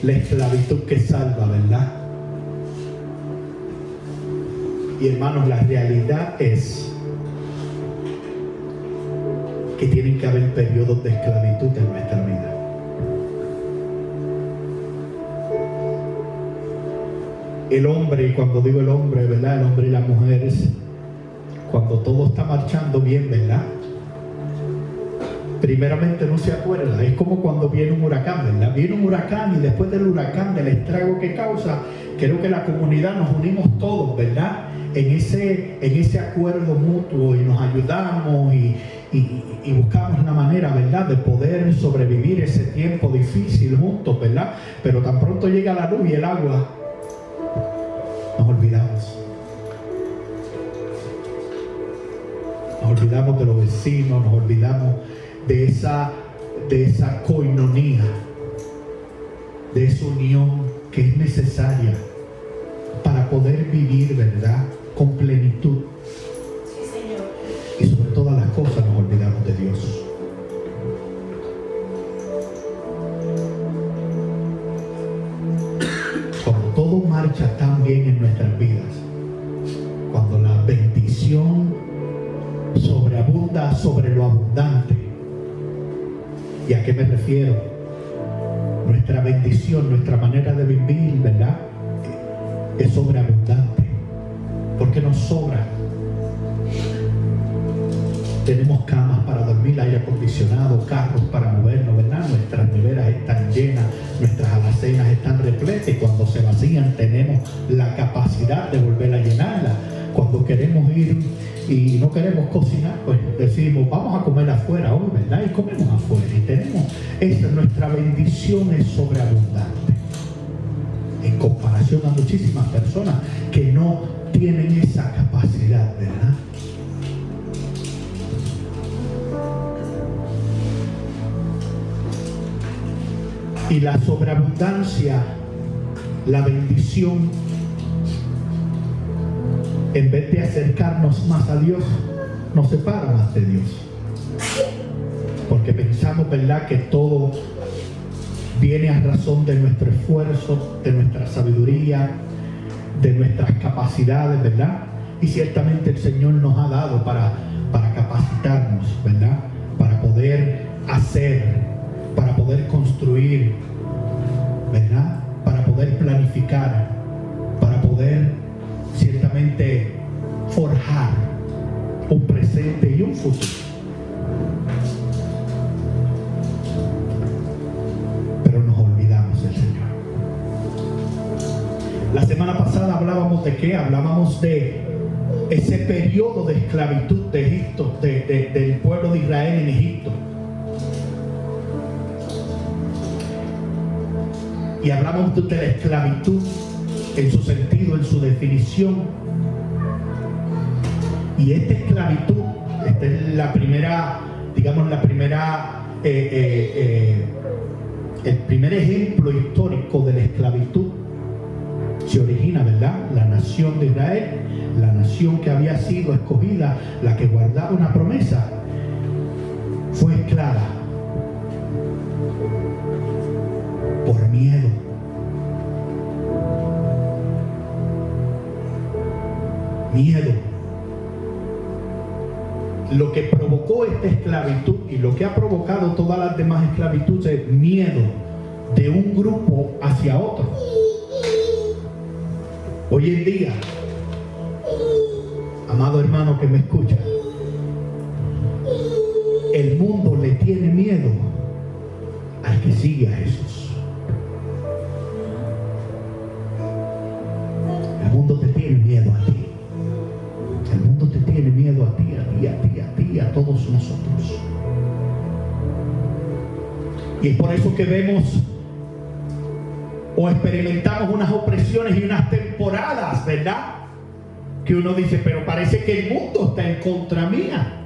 la esclavitud que salva, ¿verdad? Y hermanos, la realidad es que tienen que haber periodos de esclavitud en nuestra vida. El hombre, y cuando digo el hombre, ¿verdad? El hombre y las mujeres, cuando todo está marchando bien, ¿verdad? Primeramente no se acuerda. Es como cuando viene un huracán, ¿verdad? Viene un huracán y después del huracán, del estrago que causa, creo que la comunidad nos unimos todos, ¿verdad? En ese acuerdo mutuo, y nos ayudamos y buscamos una manera, ¿verdad?, de poder sobrevivir ese tiempo difícil juntos, ¿verdad? Pero tan pronto llega la luz y el agua, nos olvidamos. Nos olvidamos de los vecinos, nos olvidamos de esa coinonía, de esa unión que es necesaria para poder vivir, ¿verdad?, con plenitud. Sí, Señor. Y sobre todas las cosas nos olvidamos de Dios. Cuando todo marcha tan bien en nuestras vidas, cuando la bendición sobreabunda sobre lo abundante. ¿Y a qué me refiero? Nuestra bendición, nuestra manera de vivir, ¿verdad?, es sobreabundante, porque nos sobra. Tenemos camas para dormir, aire acondicionado, carros para movernos, ¿verdad? Nuestras neveras están llenas, nuestras alacenas están repletas, y cuando se vacían tenemos la capacidad de volver a llenarlas. Cuando queremos ir y no queremos cocinar, pues decimos, vamos a comer afuera hoy, ¿verdad? Y comemos afuera, y tenemos nuestra bendición es sobreabundante en comparación a muchísimas personas que no tienen esa capacidad, ¿verdad? Y la sobreabundancia, la bendición, en vez de acercarnos más a Dios, nos separa más de Dios. Porque pensamos, ¿verdad?, que todo viene a razón de nuestro esfuerzo, de nuestra sabiduría, de nuestras capacidades, ¿verdad? Y ciertamente el Señor nos ha dado para capacitarnos, ¿verdad? Para poder hacer, para poder construir, ¿verdad? Para poder planificar, para poder ciertamente forjar un presente y un futuro. Pero nos olvidamos del Señor. La semana pasada hablábamos de qué? Hablábamos de ese periodo de esclavitud de Egipto, del pueblo de Israel en Egipto. Y hablamos de la esclavitud en su sentido, en su definición. Y esta esclavitud, esta es la primera, digamos, el primer ejemplo histórico de la esclavitud. Se origina, ¿verdad?, la nación de Israel, la nación que había sido escogida, la que guardaba una promesa, fue esclava por miedo. Miedo. Lo que provocó esta esclavitud y lo que ha provocado todas las demás esclavitudes es miedo de un grupo hacia otro. Hoy en día, amado hermano que me escucha, el mundo le tiene miedo al que sigue a Jesús. El mundo te tiene miedo a ti. El mundo te tiene miedo a ti, a todos nosotros. Y es por eso que vemos o experimentamos unas opresiones y unas temporadas, ¿verdad?, que uno dice, pero parece que el mundo está en contra mía.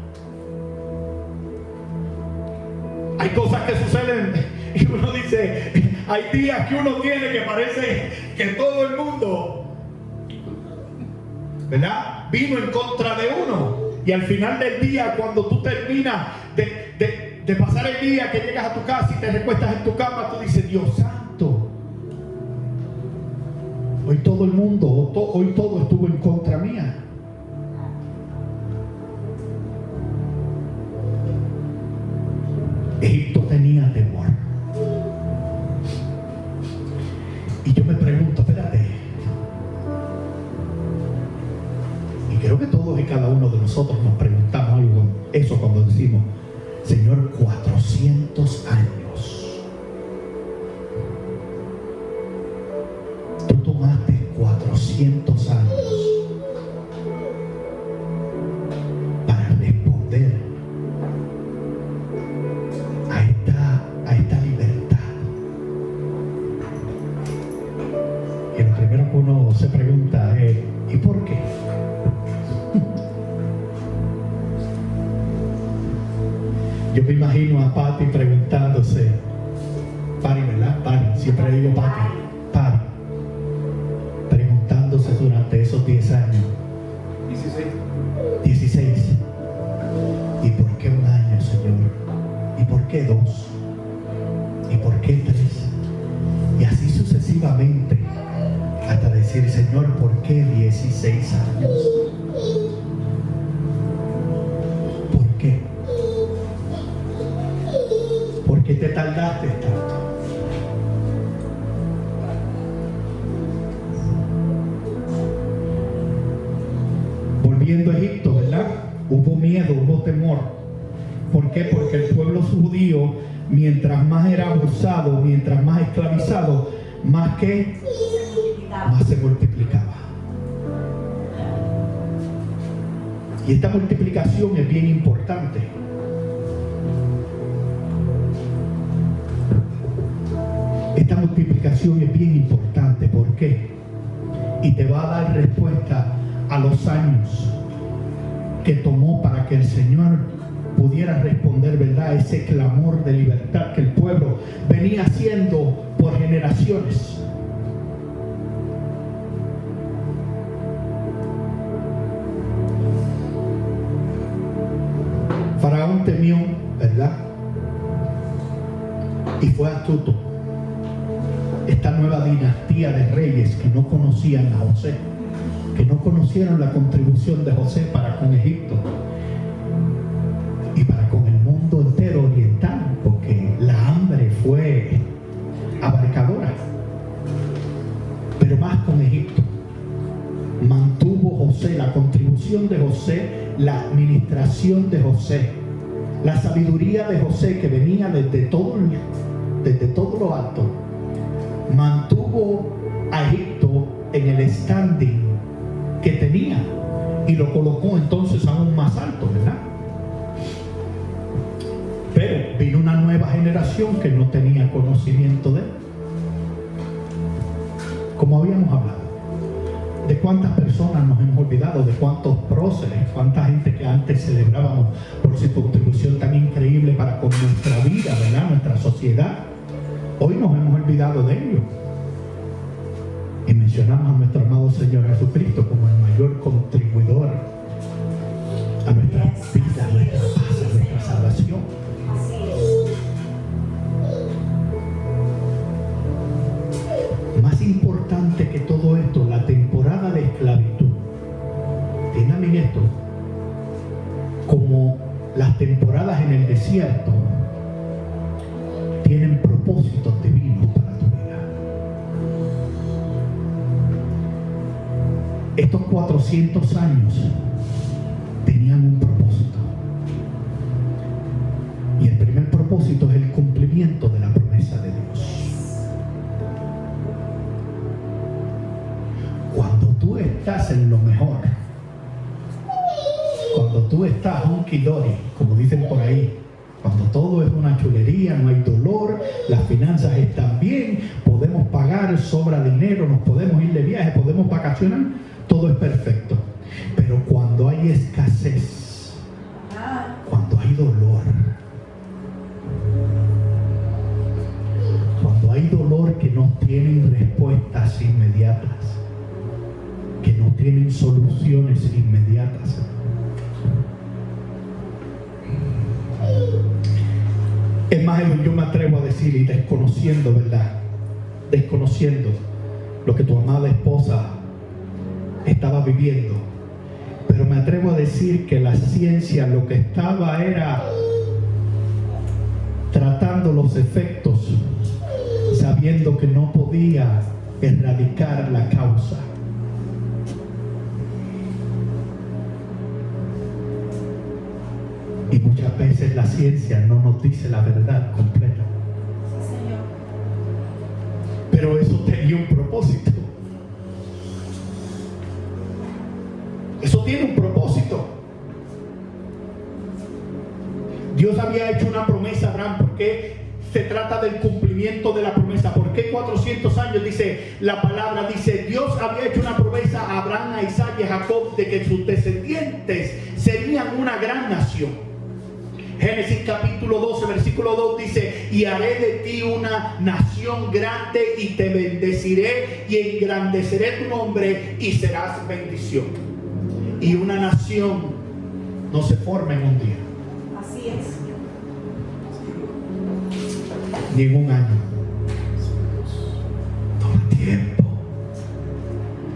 Hay cosas que suceden y uno dice, hay días que uno tiene que parece que todo el mundo, ¿verdad?, vino en contra de uno. Y al final del día, cuando tú terminas de pasar el día, que llegas a tu casa y te recuestas en tu cama, tú dices, Dios santo, Hoy todo el mundo, hoy todo estuvo en contra mía. Egipto tenía temor. Y yo me pregunto, espérate. Y creo que todos y cada uno de nosotros nos preguntamos algo, eso cuando decimos, Señor, 400 años. Tú tomaste 400 años para responder a esta libertad. Y lo primero que uno se pregunta es, ¿y por qué? Yo me imagino a Patti preguntándose, Pari, ¿verdad? Pari, siempre le digo Pari, preguntándose durante esos 10 años. 16. ¿Y por qué un año, Señor? ¿Y por qué 2? ¿Y por qué 3? Y así sucesivamente, hasta decir, Señor, ¿por qué 16 años? ¿Por qué? ¿Por qué te tardaste tanto? Volviendo a Egipto, ¿verdad? Hubo miedo, hubo temor. ¿Por qué? Porque el pueblo judío, mientras más era abusado, mientras más esclavizado, más se multiplicaba. Y esta multiplicación es bien importante. Esta multiplicación es bien importante. ¿Por qué? Y te va a dar respuesta a los años que tomó para que el Señor pudiera responder, ¿verdad?, ese clamor de libertad que el pueblo venía haciendo por generaciones. Faraón temió, ¿verdad? Y fue astuto. Esta nueva dinastía de reyes que no conocían a José, que no conocieron la contribución de José para con Egipto y para con el mundo entero oriental, porque la hambre fue abarcadora, pero más con Egipto. Mantuvo José, la contribución de José, la administración de José, la sabiduría de José que venía desde todo lo alto, mantuvo a Egipto en el standing que tenía y lo colocó entonces aún más alto, ¿verdad? Pero vino una nueva generación que no tenía conocimiento de él. Como habíamos hablado, de cuántas personas nos hemos olvidado, de cuántos próceres, cuánta gente que antes celebrábamos por su contribución tan increíble para con nuestra vida, ¿verdad?, nuestra sociedad. Hoy nos hemos olvidado de ellos. Y mencionamos a nuestro amado Señor Jesucristo como el mayor contribuidor a nuestra vida, a nuestra paz, a nuestra salvación. Más importante que todo esto, la temporada de esclavitud. Entiendan bien esto, como las temporadas en el desierto tienen propósitos divinos para tu vida. Estos 400 años tenían un propósito. Y el primer propósito es el cumplimiento de la promesa de Dios. Cuando tú estás en lo mejor, cuando tú estás hunky-dory, como dicen por ahí, cuando todo es una chulería, no hay dolor, las finanzas están bien, podemos pagar, sobra dinero, nos podemos ir de viaje, podemos vacacionar, todo es perfecto. Pero cuando hay escasez, cuando hay dolor, cuando hay dolor que no tienen respuestas inmediatas, que no tienen soluciones inmediatas, es más, yo me atrevo a decir, y desconociendo, ¿verdad? Desconociendo lo que tu amada esposa estaba viviendo. Pero me atrevo a decir que la ciencia lo que estaba era tratando los efectos, sabiendo que no podía erradicar la causa. Y muchas veces la ciencia no nos dice la verdad completa. Sí, Señor. Pero eso tenía un propósito. Eso tiene un propósito. Dios había hecho una promesa a Abraham. ¿Por qué se trata del cumplimiento de la promesa? ¿Por qué 400 años? Dice la palabra, dice, Dios había hecho una promesa a Abraham, a Isaac y a Jacob de que sus descendientes serían una gran nación. Génesis capítulo 12, versículo 2 dice, y haré de ti una nación grande y te bendeciré y engrandeceré tu nombre y serás bendición. Y una nación no se forma en un día. Así es. Ni en un año. Toma tiempo.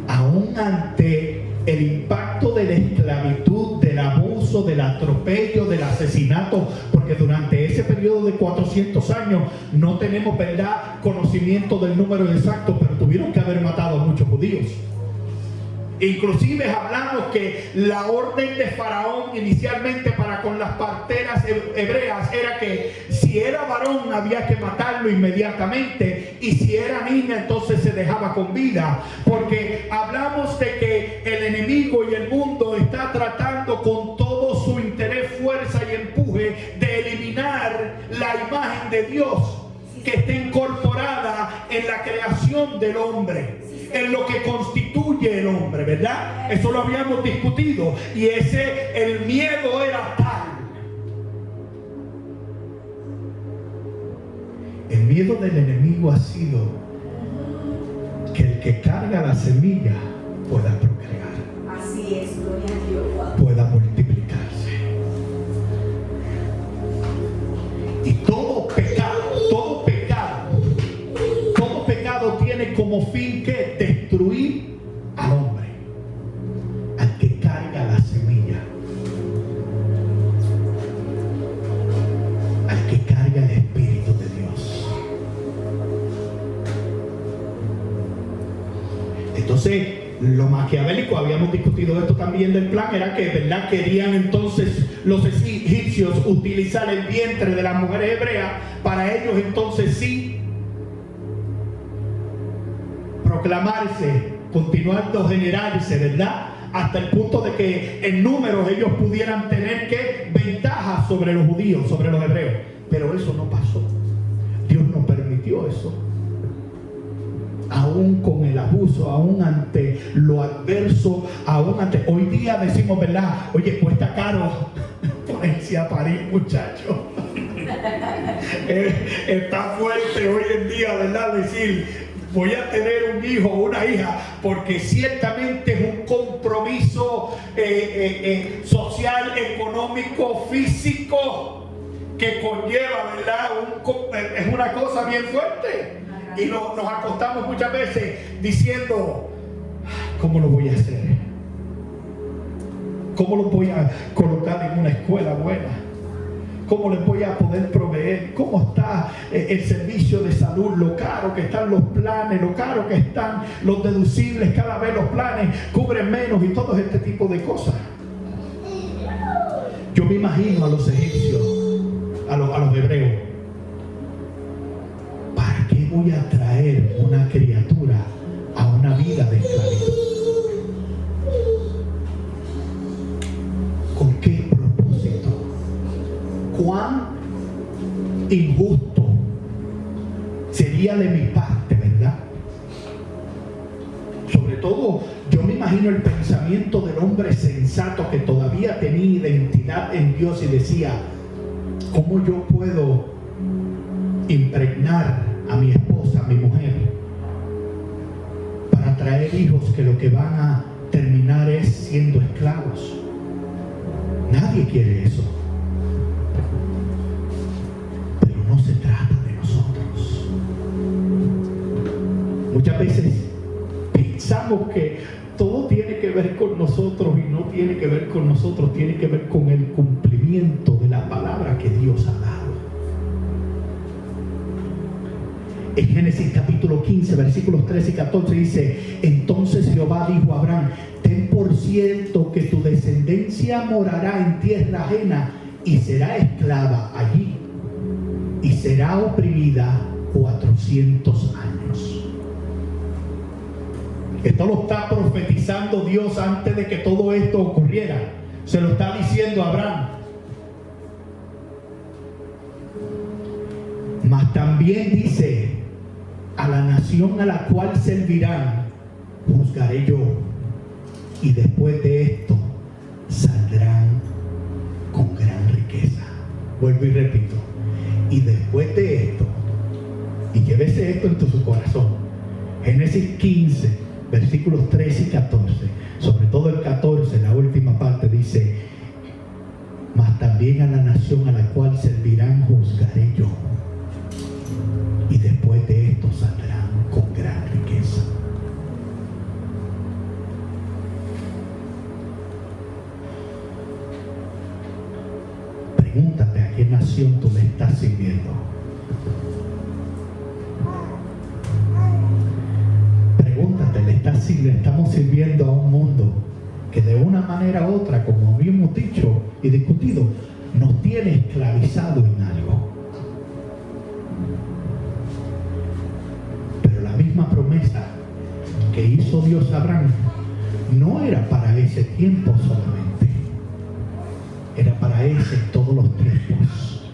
Aún ante el impacto de la esclavitud, del abuso, del atropello, del asesinato, porque durante ese periodo de 400 años no tenemos, ¿verdad?, conocimiento del número exacto, pero tuvieron que haber matado a muchos judíos. Inclusive hablamos que la orden de Faraón inicialmente para con las parteras hebreas era que si era varón había que matarlo inmediatamente, y si era niña entonces se dejaba con vida, porque hablamos de que el enemigo y el mundo está tratando con todo su interés, fuerza y empuje de eliminar la imagen de Dios que está incorporada en la creación del hombre, en lo que constituye el hombre, ¿verdad? Eso lo habíamos discutido, y el miedo era tal. El miedo del enemigo ha sido que el que carga la semilla pueda procrear. Así es, gloria a Dios. Pueda multiplicarse. Y todo pecado tiene como fin que destruir al hombre, al que carga la semilla, al que carga el Espíritu de Dios. Entonces, lo maquiavélico, habíamos discutido esto también del plan, era que, ¿verdad?, querían entonces los egipcios utilizar el vientre de las mujeres hebreas para ellos entonces sí proclamarse, continuando generarse, ¿verdad?, hasta el punto de que en números ellos pudieran tener que ventaja sobre los judíos, sobre los hebreos. Pero eso no pasó. Dios no permitió eso. Aún con el abuso, aún ante lo adverso, aún ante... Hoy día decimos, ¿verdad?, oye, cuesta caro ponerse a parir, muchachos. Está fuerte hoy en día, ¿verdad?, decir, voy a tener un hijo o una hija, porque ciertamente es un compromiso social, económico, físico, que conlleva, ¿verdad?, es una cosa bien fuerte. Y nos acostamos muchas veces diciendo, ¿cómo lo voy a hacer? ¿Cómo lo voy a colocar en una escuela buena? ¿Cómo les voy a poder proveer? ¿Cómo está el servicio de salud? Lo caro que están los planes, lo caro que están los deducibles, cada vez los planes cubren menos y todo este tipo de cosas. Yo me imagino a los egipcios, a los hebreos. ¿Para qué voy a traer una criatura a una vida de esclavitud? ¿Con qué propósito? ¿Cuán injusto sería de mi parte, verdad? Sobre todo, yo me imagino el pensamiento del hombre sensato que todavía tenía identidad en Dios y decía, ¿cómo yo puedo impregnar a mi esposa, a mi mujer, para traer hijos que lo que van a terminar es siendo esclavos? Nadie quiere eso. Pero no se trata de nosotros. Muchas veces pensamos que todo tiene que ver con nosotros y no tiene que ver con nosotros, tiene que ver con el cumplimiento de la palabra que Dios ha dado. En Génesis capítulo 15, versículos 13 y 14 dice: entonces Jehová dijo a Abraham: ten por cierto que tu descendencia morará en tierra ajena y será esclava allí y será oprimida 400 años. Esto lo está profetizando Dios antes de que todo esto ocurriera. Se lo está diciendo a Abraham. Mas también dice: a la nación a la cual servirán juzgaré yo, y después de esto saldrán con gran riqueza. Vuelvo y repito: y después de esto, y llévese esto en su corazón. Génesis 15, versículos 13 y 14, sobre todo el 14, la última parte dice: mas también a la nación a la cual servirán juzgaré yo, y después de esto saldrán con gran riqueza. Pregúntate a qué nación tú le estás sirviendo. Pregúntate, le estamos sirviendo a un mundo que de una manera u otra, como habíamos dicho y discutido, nos tiene esclavizado en algo. Pero la misma promesa que hizo Dios a Abraham no era para ese tiempo solamente, era para ese todos los tiempos.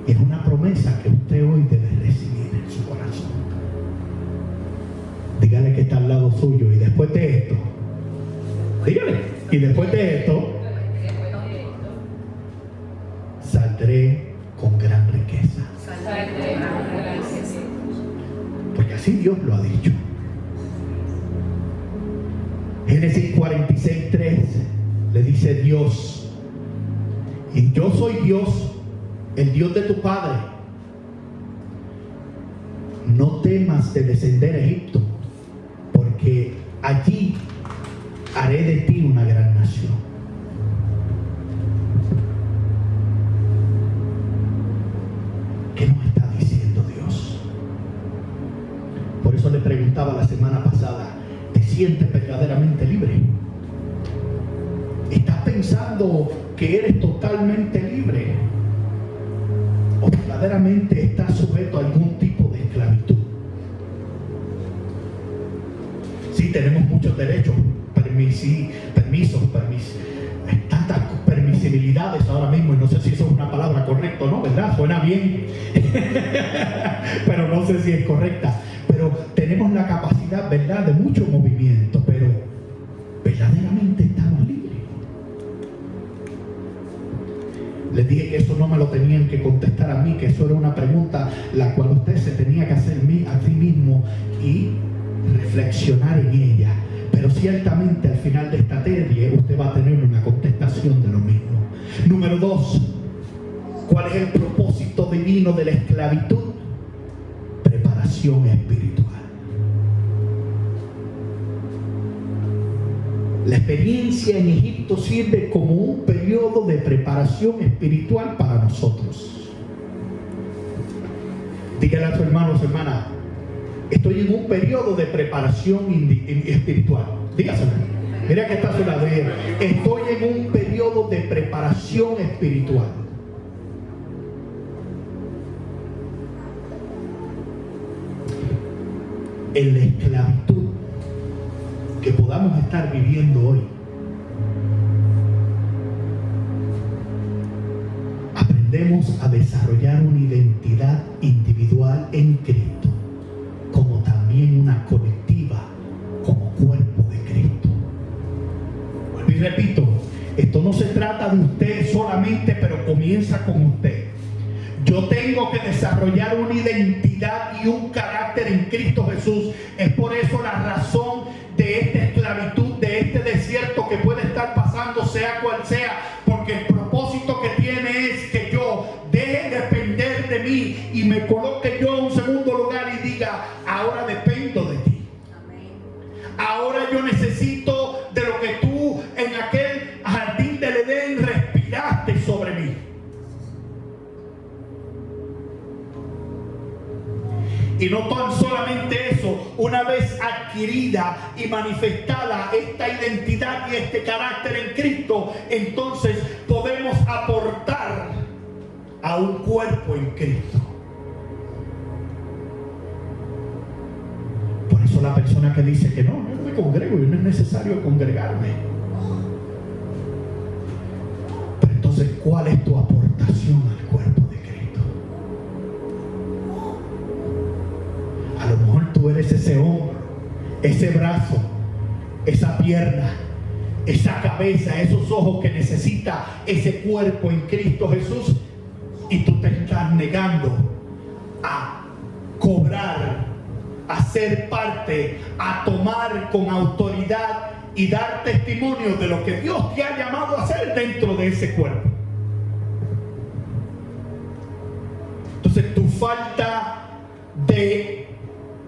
Y es una promesa que usted hoy debe recibir en su corazón. Dígale que está al lado suyo: y después de esto, dígale, y después de esto saldré con gran riqueza. Porque así Dios lo ha dicho. Génesis 46:3 le dice Dios: y yo soy Dios, el Dios de tu padre. No temas de descender a Egipto, porque allí haré de ti una gran nación. ¿Qué nos está diciendo Dios? Por eso le preguntaba la semana pasada: ¿te sientes verdaderamente libre? ¿Estás pensando que eres totalmente libre? ¿O verdaderamente estás sujeto a algún tipo de esclavitud? Sí, tenemos muchos derechos, permisos, tantas permisibilidades ahora mismo, y no sé si eso es una palabra correcta o no, ¿verdad? Suena bien, pero no sé si es correcta. Pero tenemos la capacidad, ¿verdad?, de mucho movimiento, pero ¿verdaderamente estamos libres? Les dije que eso no me lo tenían que contestar a mí, que eso era una pregunta la cual usted se tenía que hacer a sí mismo y reflexionar en ella. Pero ciertamente al final de esta serie usted va a tener una contestación de lo mismo. Número 2, ¿cuál es el propósito divino de la esclavitud? Preparación espiritual. La experiencia en Egipto sirve como un periodo de preparación espiritual para nosotros. Dígale a su hermano o su hermana: estoy en un periodo de preparación espiritual. Dígaselo. Mira que está a su lado. Estoy en un periodo de preparación espiritual. En la esclavitud que podamos estar viviendo hoy, aprendemos a desarrollar una identidad individual en Cristo, como también una colectiva como cuerpo de Cristo. Vuelvo y repito, esto no se trata de usted solamente, pero comienza con usted. Yo tengo que desarrollar una identidad y un carácter en Cristo Jesús. Es por eso la razón de esta esclavitud, de este desierto que puede estar pasando, sea cual sea, porque el propósito que tiene es que yo deje de depender de mí y me coloque yo en un segundo lugar y diga: ahora dependo de ti. Ahora Y no tan solamente eso, una vez adquirida y manifestada esta identidad y este carácter en Cristo, entonces podemos aportar a un cuerpo en Cristo. Por eso la persona que dice que no me congrego y no es necesario congregarme. Pero entonces, ¿cuál es tu aportación al cuerpo de Cristo? A lo mejor tú eres ese hombro, ese brazo, esa pierna, esa cabeza, esos ojos que necesita ese cuerpo en Cristo Jesús, y tú te estás negando a cobrar, a ser parte, a tomar con autoridad y dar testimonio de lo que Dios te ha llamado a hacer dentro de ese cuerpo. Entonces, tu falta de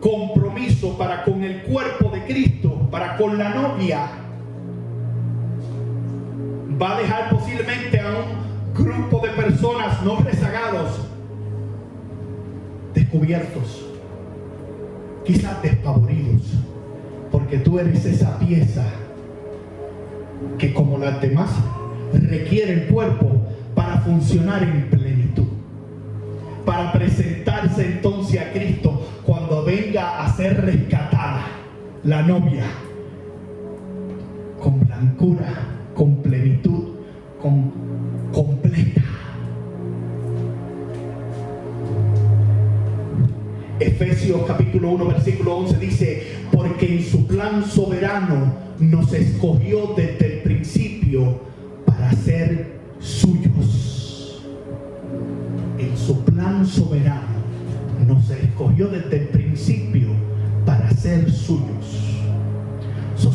compromiso para con el cuerpo de Cristo, para con la novia, va a dejar posiblemente a un grupo de personas no rezagados, descubiertos, quizás despavoridos, porque tú eres esa pieza que, como las demás, requiere el cuerpo para funcionar en plenitud, para presentarse entonces a Cristo cuando venga a ser rescatada la novia, con blancura, con plenitud, completa. Efesios capítulo 1 versículo 11 dice: porque en su plan soberano nos escogió desde el principio para ser suyos. En su plan soberano nos escogió desde el principio para ser suyos.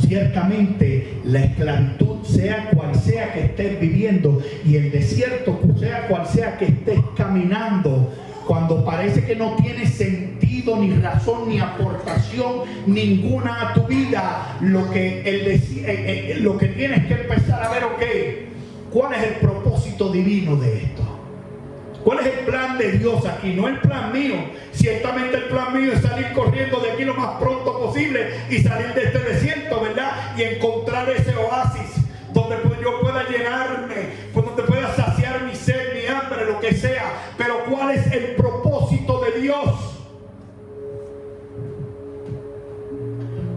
Ciertamente la esclavitud, sea cual sea que estés viviendo, y el desierto, sea cual sea que estés caminando, cuando parece que no tiene sentido, ni razón, ni aportación ninguna a tu vida, lo que tienes que empezar a ver, ¿cuál es el propósito divino de esto? ¿Cuál es el plan de Dios aquí? No el plan mío. Ciertamente el plan mío es salir corriendo de aquí lo más pronto posible y salir de este desierto, ¿verdad? Y encontrar ese oasis donde yo pueda llenarme, donde pueda saciar mi sed, mi hambre, lo que sea. Pero ¿cuál es el propósito de Dios?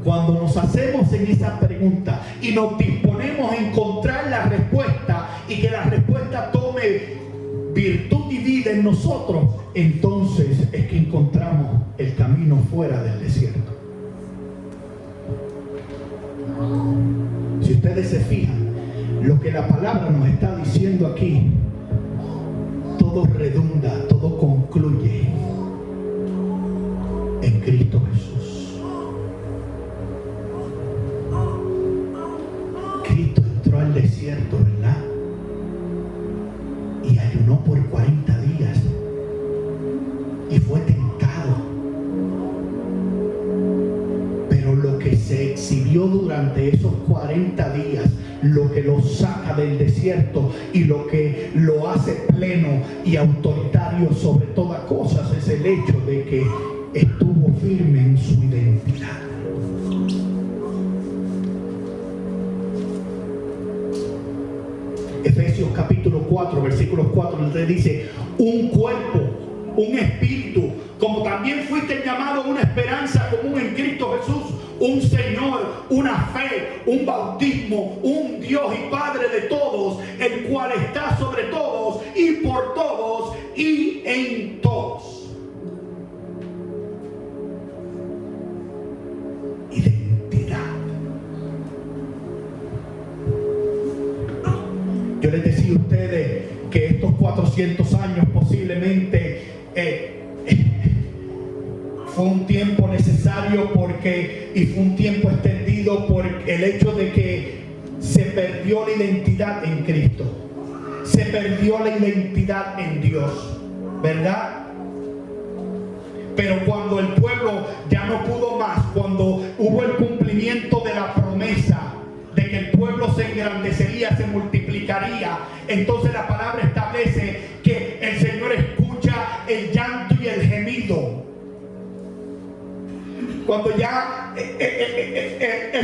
Cuando nos hacemos en esa pregunta y nos disponemos a encontrar la respuesta, y que la respuesta tome virtud y vida en nosotros, entonces es que encontramos el camino fuera del desierto. Si ustedes se fijan, lo que la palabra nos está diciendo aquí, todo redunda, todo concluye en Cristo Jesús. Cristo entró al desierto, ¿verdad? Y ayunó por 40 días y fue tentado. Pero lo que se exhibió durante esos 40 días, lo que lo saca del desierto y lo que lo hace pleno y autoritario sobre todas cosas, es el hecho de que estuvo firme en su identidad. Efesios capítulo 4 versículos 4 le dice: un cuerpo, un espíritu, como también fuiste llamado a una esperanza común en Cristo Jesús, un Señor, una fe, un bautismo, un Dios y Padre de todos, el cual está sobre todos y por todos y en todos. Identidad. Yo les decía a ustedes que estos 400 años posiblemente fue un tiempo necesario y fue un tiempo extendido por el hecho de que se perdió la identidad en Cristo, se perdió la identidad en Dios, ¿verdad? Pero cuando el pueblo ya no pudo más, cuando hubo el cumplimiento de la promesa de que el pueblo se engrandecería, se multiplicaría, entonces la palabra establece que el Señor escucha el llanto y el gemido Cuando ya es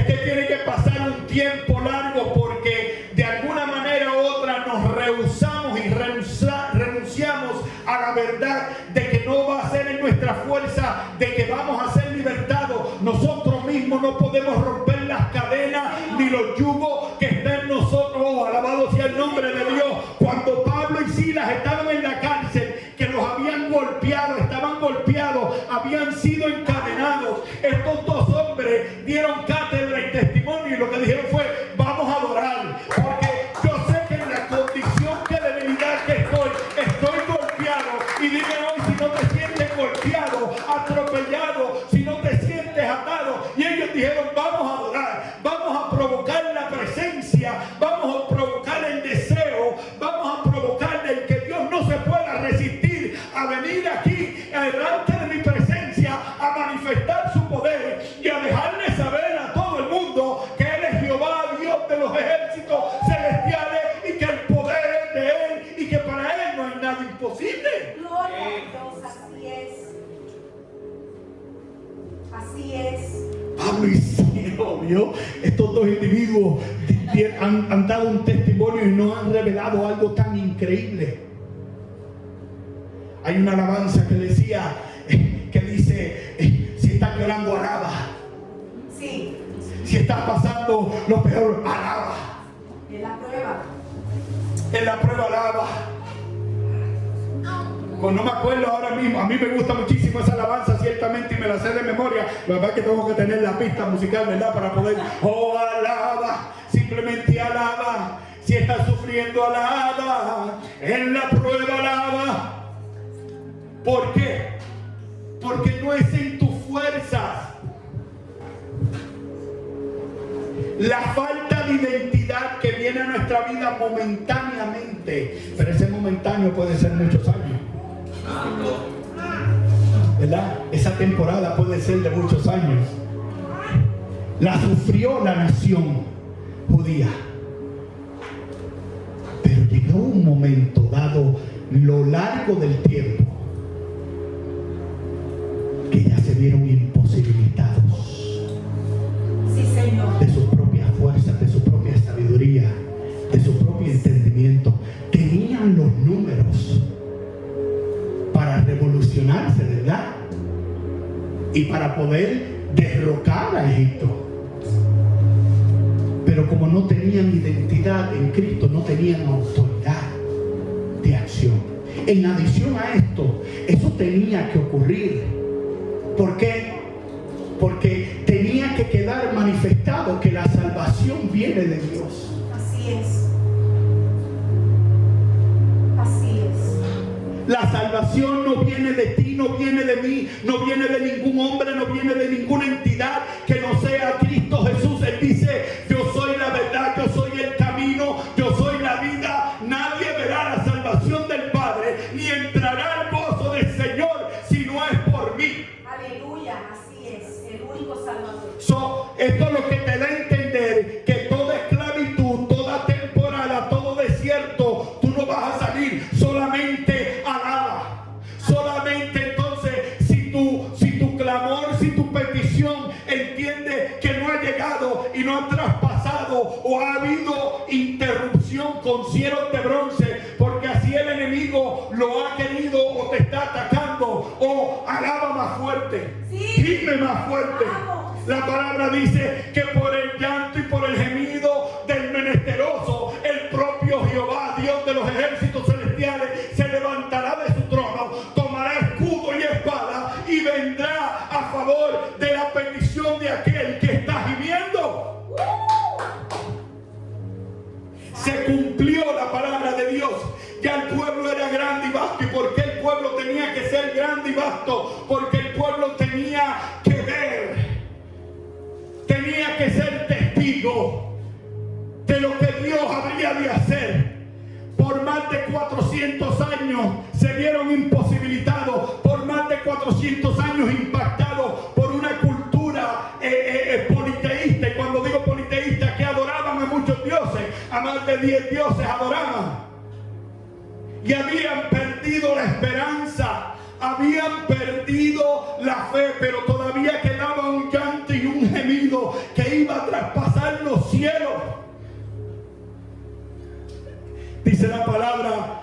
que tiene que pasar un tiempo largo porque de alguna manera u otra nos rehusamos y renunciamos a la verdad de que no va a ser en nuestra fuerza, de que vamos a ser libertados. Nosotros mismos no podemos romper las cadenas ni los yugos que están en nosotros. Oh, alabado sea el nombre de Dios. Cuando Pablo y Silas estaban en la cárcel, que los habían golpeado, estaban golpeados, habían sido encadenados, estos dos hombres dieron cátedra y testimonio, y lo que dijeron fue: vamos a adorar, porque yo sé que en la condición de debilidad que estoy golpeado. Y dime hoy si no te sientes golpeado, atropellado, si no te sientes atado. Y ellos dijeron: vamos a adorar, vamos a provocar la presencia, vamos a provocar el deseo, vamos a provocar el que Dios no se pueda resistir a venir aquí delante de mi presencia, a manifestar su poder y a dejarle saber a todo el mundo que Él es Jehová, Dios de los ejércitos celestiales, y que el poder es de Él y que para Él no hay nada imposible. Gloria a Dios, así es. Así es. Pablo y Silas, ¿vio? Estos dos individuos han dado un testimonio y nos han revelado algo tan increíble. Hay una alabanza que decía, que dice: si estás llorando, alaba. Sí. Si estás pasando lo peor, alaba. En la prueba. En la prueba, alaba. Pues no me acuerdo ahora mismo. A mí me gusta muchísimo esa alabanza, ciertamente, y me la sé de memoria. La verdad es que tengo que tener la pista musical, ¿verdad? Para poder, oh, alaba, simplemente alaba. Si estás sufriendo, alaba. En la prueba, alaba. ¿Por qué? Porque no es en tus fuerzas. La falta de identidad que viene a nuestra vida momentáneamente, pero ese momentáneo puede ser muchos años, ¿verdad? Esa temporada puede ser de muchos años. La sufrió la nación judía, pero llegó un momento dado, lo largo del tiempo, que ya se vieron imposibilitados. Sí, Señor. De sus propias fuerzas, de su propia sabiduría, de su propio entendimiento. Tenían los números para revolucionarse, ¿verdad? Y para poder derrocar a Egipto. Pero como no tenían identidad en Cristo, no tenían autoridad de acción. En adición a esto, eso tenía que ocurrir. ¿Por qué? Porque tenía que quedar manifestado que la salvación viene de Dios. Así es. Así es. La salvación no viene de ti, no viene de mí, no viene de ningún hombre, no viene de ninguna entidad que no sea Cristo Jesús. Él dice: yo soy la verdad, yo soy el camino, yo soy la vida. Nadie verá la salvación del Padre ni entrará al gozo del Señor si no es por mí. Aleluya, así es. El único Salvador. Esto es lo que te da a entender que toda esclavitud, toda temporada, todo desierto, tú no vas a salir. Solamente alaba. Solamente entonces, si tu clamor, si tu petición entiende que no ha llegado y no ha traspasado, o ha habido interrupción con cielos de bronce, porque así el enemigo lo ha querido o te está atacando, o alaba más fuerte. Sí. Dime más fuerte. Vamos. La palabra dice que por el llanto y por el gemido del menesteroso, el propio Jehová, Dios de los ejércitos celestiales, se levantará de su trono, tomará escudo y espada y vendrá a favor de la petición de aquel que está gimiendo. Se cumplió la palabra de Dios. Ya el pueblo era grande y vasto. ¿Y por qué el pueblo tenía que ser grande y vasto? Porque el pueblo tenía que ver, tenía que ser testigo de lo que Dios habría de hacer. Por más de 400 años se vieron imposibilitados, por más de 400 años impactados por una cultura politeísta. Y cuando digo politeísta, que adoraban a muchos dioses, a más de 10 dioses adoraban. Y habían perdido la esperanza, habían perdido la fe, pero todavía quedaba un llanto y un gemido que iba a traspasar los cielos. Dice la palabra,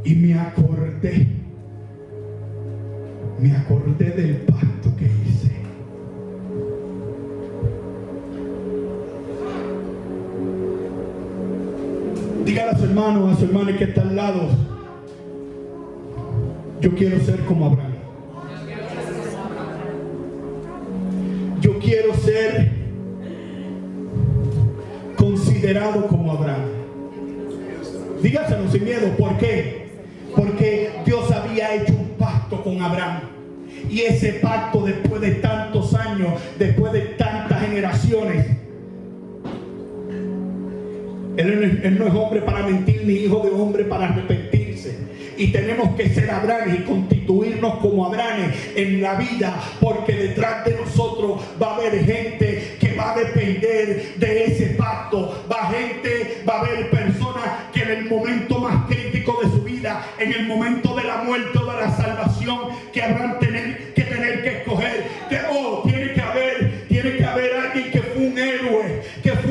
y me acordé del pacto que hice. Dígale a su hermano, a su hermana que está al lado, yo quiero ser como Abraham. Yo quiero ser considerado como Abraham. Dígaselo sin miedo. ¿Por qué? Porque Dios había hecho un pacto con Abraham. Y ese pacto, después de tantos años, después de tantas generaciones, Él no es hombre para mentir, ni hijo de hombre para arrepentirse. Y tenemos que ser Abrahanes y constituirnos como Abrahanes en la vida, porque detrás de nosotros va a haber gente que va a depender de ese pacto. Va a haber personas que en el momento más crítico de su vida, en el momento de la muerte o de la salvación, que habrán tener que escoger. Tiene que haber alguien que fue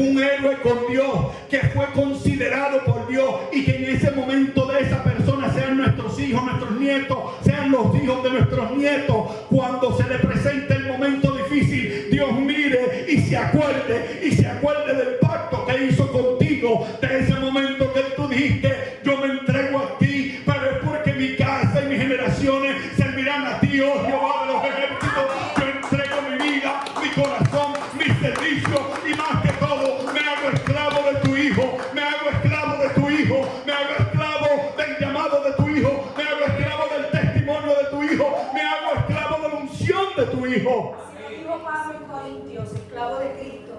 un héroe con Dios, que fue considerado por Dios, y que en ese momento de esa persona sean nuestros hijos, nuestros nietos, sean los hijos de nuestros nietos. Cuando se le presente el momento difícil, Dios mire y se acuerde del pacto que hizo contigo, de ese momento que tú dijiste, yo me entrego a ti, pero es porque mi casa y mis generaciones servirán a ti, oh Jehová de los ejércitos. Yo entrego mi vida, mi corazón, mi servicio, y más que todo me hago esclavo de tu hijo, me hago esclavo de tu hijo, me hago esclavo del llamado de tu hijo, me hago esclavo del testimonio de tu hijo, me hago esclavo de la unción de tu hijo. Así lo dijo Pablo en Corintios, esclavo de Cristo.